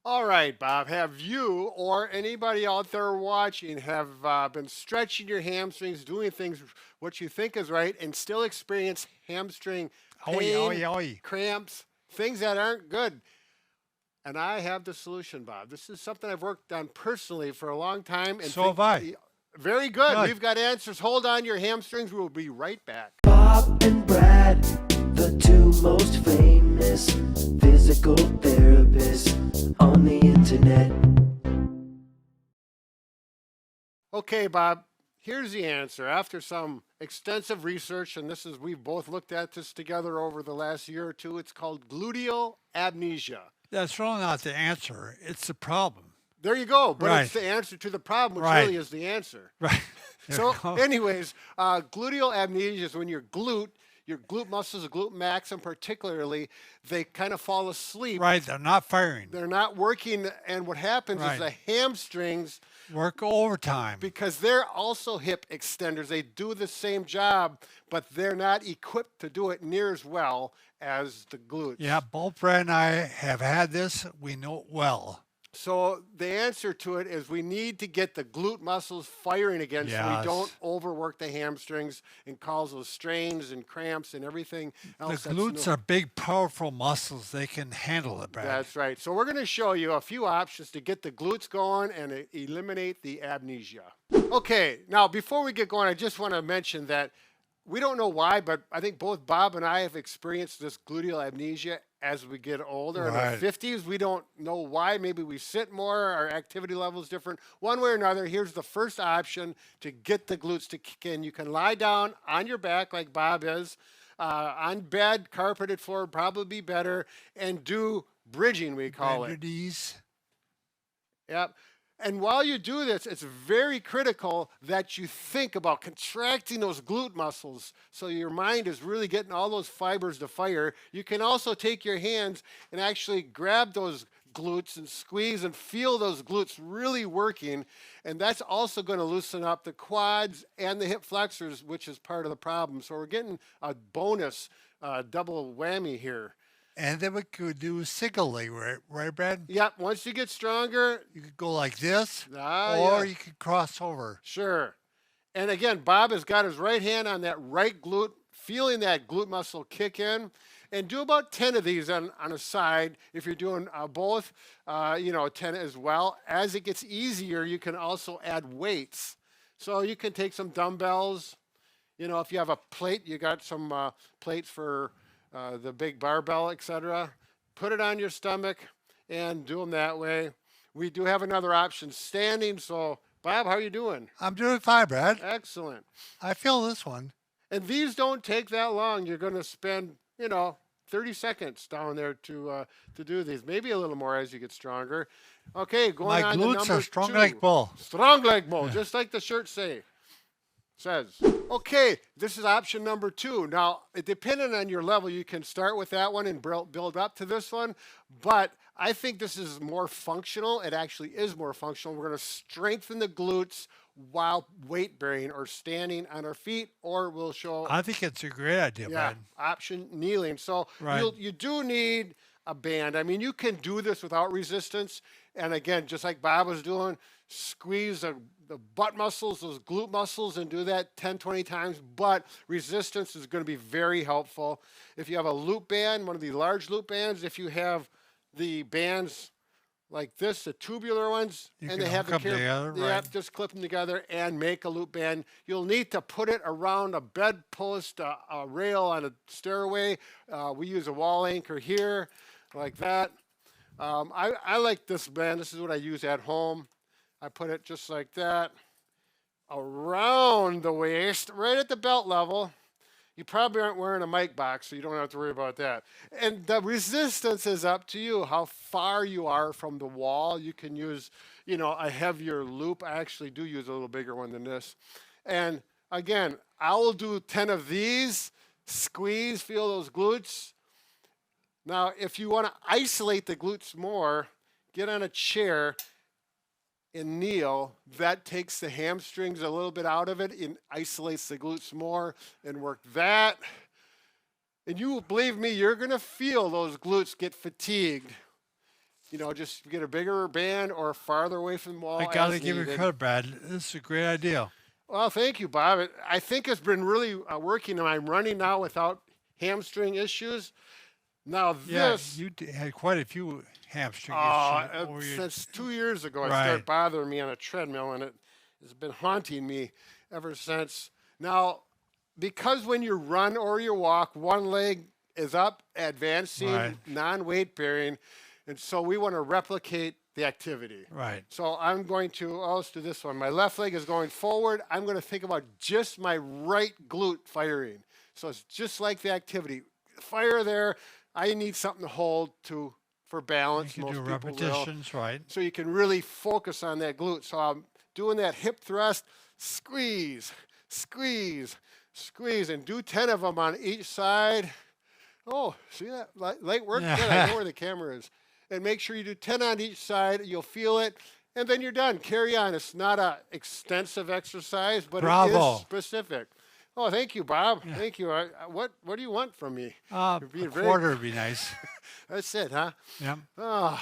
All right, Bob, have you or anybody out there watching have been stretching your hamstrings, doing things what you think is right, and still experience hamstring Oi, oi, pain, oi. cramps, things that aren't good? And I have the solution, Bob. This is something I've worked on personally for a long time and So have think I. very good. Good. We've got answers. Hold on your hamstrings. We'll be right back. Bob and Brad, the two most famous physical therapists on the internet. Okay, Bob, here's the answer. After some extensive research, and we've both looked at this together over the last year or two, it's called gluteal amnesia. That's really not the answer. It's the problem. There you go, but it's Right. the answer to the problem, which Right. really is the answer. Right. There we So, go. anyways, gluteal amnesia is when your glute muscles, the glute max, and particularly, they kind of fall asleep. Right. They're not firing. They're not working, and what happens is Right. the hamstrings, Work overtime. because they're also hip extenders. They do the same job, but they're not equipped to do it near as well as the glutes. Yeah, both Brad and I have had this. We know it well. So the answer to it is we need to get the glute muscles firing again so we Yes. don't overwork the hamstrings and cause those strains and cramps and everything The else. glutes are big, powerful muscles. They can handle it, Brad. That's right. So we're going to show you a few options to get the glutes going and eliminate the amnesia. Okay, now before we get going, I just want to mention that we don't know why, but I think both Bob and I have experienced this gluteal amnesia as we get older. In our Right. 50s, we don't know why. Maybe we sit more, our activity level is different. One way or another, here's the first option to get the glutes to kick in. You can lie down on your back like Bob is, on bed, carpeted floor would probably be better, and do bridging, we call Bend it. your knees. Yep. And while you do this, it's very critical that you think about contracting those glute muscles so your mind is really getting all those fibers to fire. You can also take your hands and actually grab those glutes and squeeze and feel those glutes really working. And that's also going to loosen up the quads and the hip flexors, which is part of the problem. So we're getting a bonus double whammy here. And then we could do single leg, right, Brad? Yep. Once you get stronger, You could go like this, or yeah. you could cross over. Sure. And again, Bob has got his right hand on that right glute, feeling that glute muscle kick in. And do about 10 of these on a side. If you're doing both, 10 as well. As it gets easier, you can also add weights. So you can take some dumbbells. If you have a plate, you got some plates for the big barbell, etc. Put it on your stomach and do them that way. We do have another option, standing. So, Bob, how are you doing? I'm doing fine, Brad. Excellent. I feel this one. And these don't take that long. You're going to spend, 30 seconds down there to do these. Maybe a little more as you get stronger. Okay, going My on to glutes number are strong 2. like bull. Strong leg bull, just like the shirt says. Okay, this is option number 2. Now, depending on your level, you can start with that one and build up to this one. But I think this is more functional. It actually is more functional. We're going to strengthen the glutes while weight bearing or standing on our feet, or we'll show I think it's a great idea, Brad. option kneeling. So Right. you do need a band. I mean, you can do this without resistance. And again, just like Bob was doing, squeeze the butt muscles, those glute muscles, and do that 10, 20 times. But resistance is going to be very helpful. If you have a loop band, one of the large loop bands, if you have the bands like this, the tubular ones, You and can they have hook the 'em together, right. just clip them together and make a loop band. You'll need to put it around a bedpost, a rail on a stairway. We use a wall anchor here, like that. I like this band. This is what I use at home. I put it just like that around the waist, right at the belt level. You probably aren't wearing a mic box, so you don't have to worry about that. And the resistance is up to you, how far you are from the wall. You can use, a heavier loop. I actually do use a little bigger one than this. And again, I will do 10 of these, squeeze, feel those glutes. Now, if you want to isolate the glutes more, get on a chair and kneel. That takes the hamstrings a little bit out of it and isolates the glutes more, and work that. And you believe me, you're going to feel those glutes get fatigued. You know, just get a bigger band or farther away from the wall. I got to as give you needed. credit, Brad. This is a great idea. Well, thank you, Bob. I think it's been really working. I'm running now without hamstring issues. Now Yeah, this, you had quite a few hamstring issues. over your- since 2 years ago, it Right. started bothering me on a treadmill, and it has been haunting me ever since. Now, because when you run or you walk, one leg is up, advancing, Right. non-weight bearing, and so we want to replicate the activity. Right. So I'm going to, let's do this one. My left leg is going forward. I'm going to think about just my right glute firing. So it's just like the activity. Fire there. I need something to hold to for You balance. can Most do people repetitions, right? will. So you can really focus on that glute. So I'm doing that hip thrust, squeeze, squeeze, squeeze, and do 10 of them on each side. Oh, see that? Light work? Good. I know where the camera is. And make sure you do 10 on each side. You'll feel it. And then you're done. Carry on. It's not an extensive exercise, but it Bravo. is specific. Oh, thank you, Bob. Thank you. What do you want from me? A You're being very- quarter would be nice. That's it, huh? Yeah.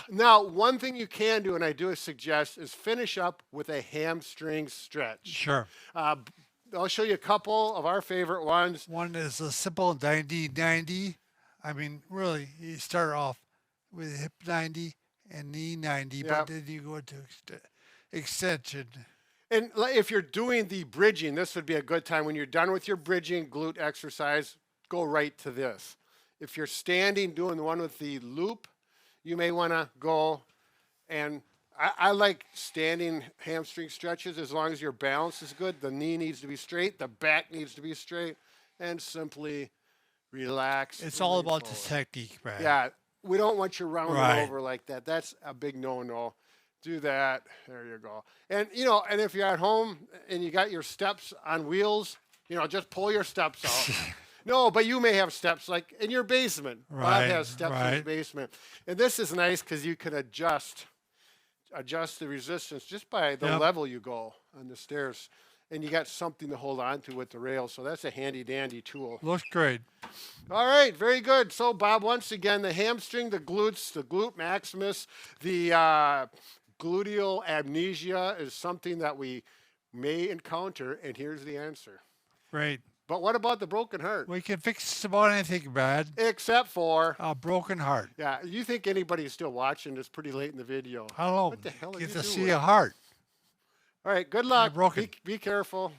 Now, one thing you can do, and I do suggest, is finish up with a hamstring stretch. Sure. I'll show you a couple of our favorite ones. One is a simple 90-90. I mean, really, you start off with hip 90 and knee 90, Yep. but then you go to extension. And if you're doing the bridging, this would be a good time. When you're done with your bridging glute exercise, go right to this. If you're standing doing the one with the loop, you may want to go and I like standing hamstring stretches as long as your balance is good. The knee needs to be straight, the back needs to be straight, and simply relax. It's and all lean about the forward. technique, Brad. Yeah, we don't want you rounding Right. over like that. That's a big no-no. Do that. There you go. And and if you're at home and you got your steps on wheels, just pull your steps out. No, but you may have steps like in your basement. Bob Right, has steps in his right. basement, and this is nice because you can adjust the resistance just by the Yep. level you go on the stairs, and you got something to hold on to with the rails. So that's a handy dandy tool. Looks great. All right, very good. So, Bob, once again, the hamstring, the glutes, the glute maximus, the gluteal amnesia is something that we may encounter, and here's the answer. Great. But what about the broken heart? We can fix just about anything, Brad. Except for, A broken heart. yeah, you think anybody's still watching? It's pretty late in the video. I don't know. What the hell are Get you to see doing? a heart. All right, good luck. broken. Be careful.